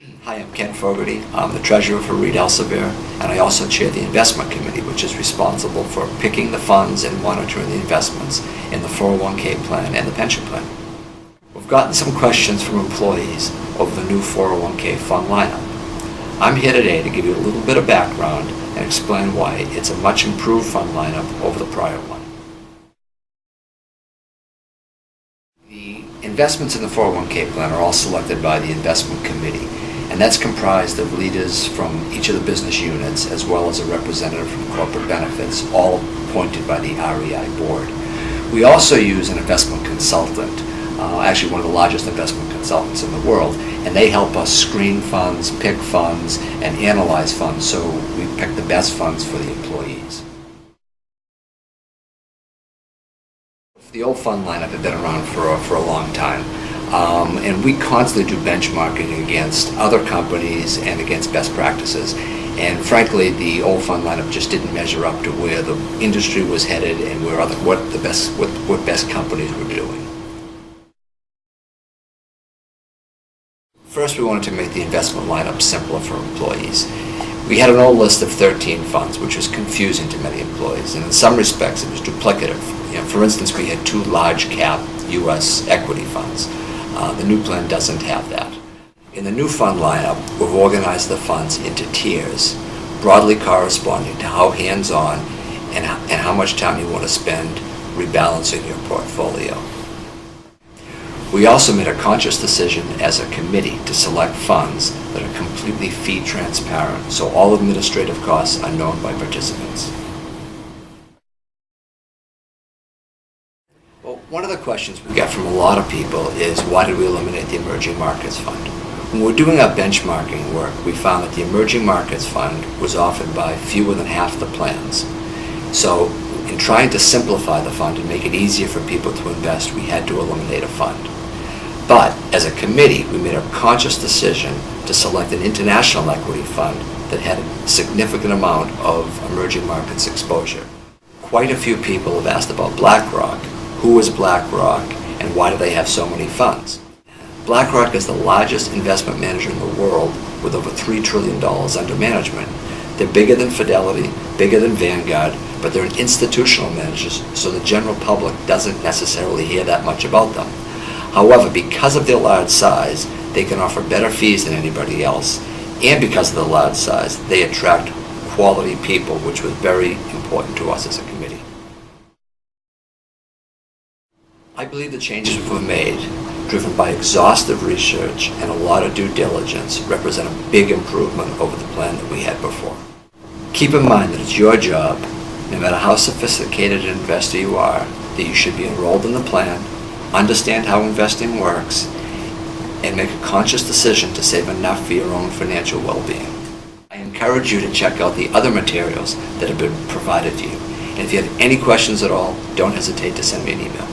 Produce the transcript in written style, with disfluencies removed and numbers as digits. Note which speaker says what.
Speaker 1: Hi, I'm Ken Fogarty. I'm the treasurer for Elsevier, and I also chair the investment committee, which is responsible for picking the funds and monitoring the investments in the 401k plan and the pension plan. We've gotten some questions from employees over the new 401k fund lineup. I'm here today to give you a little bit of background and explain why it's a much improved fund lineup over the prior one. The investments in the 401k plan are all selected by the investment committee, and that's comprised of leaders from each of the business units as well as a representative from corporate benefits, all appointed by the REI board. We also use an investment consultant, actually one of the largest investment consultants in the world, and they help us screen funds, pick funds, and analyze funds so we pick the best funds for the employees. The old fund lineup had been around for a long time. And we constantly do benchmarking against other companies and against best practices. And frankly, the old fund lineup just didn't measure up to where the industry was headed and what best companies were doing. First, we wanted to make the investment lineup simpler for employees. We had an old list of 13 funds, which was confusing to many employees, and in some respects it was duplicative. For instance, we had 2 large cap U.S. equity funds. The new plan doesn't have that. In the new fund lineup, we've organized the funds into tiers, broadly corresponding to how hands-on and how much time you want to spend rebalancing your portfolio. We also made a conscious decision as a committee to select funds that are completely fee transparent, so all administrative costs are known by participants. Well, one of the questions we get from a lot of people is, why did we eliminate the Emerging Markets Fund? When we're doing our benchmarking work, we found that the Emerging Markets Fund was offered by fewer than half the plans. So in trying to simplify the fund and make it easier for people to invest, we had to eliminate a fund. But as a committee, we made a conscious decision to select an international equity fund that had a significant amount of emerging markets exposure. Quite a few people have asked about BlackRock. Who is BlackRock and why do they have so many funds? BlackRock is the largest investment manager in the world with over $3 trillion under management. They're bigger than Fidelity, bigger than Vanguard, but they're institutional managers, so the general public doesn't necessarily hear that much about them. However, because of their large size, they can offer better fees than anybody else, and because of the large size, they attract quality people, which was very important to us as a committee. I believe the changes we've made, driven by exhaustive research and a lot of due diligence, represent a big improvement over the plan that we had before. Keep in mind that it's your job, no matter how sophisticated an investor you are, that you should be enrolled in the plan, understand how investing works, and make a conscious decision to save enough for your own financial well-being. I encourage you to check out the other materials that have been provided to you. And if you have any questions at all, don't hesitate to send me an email.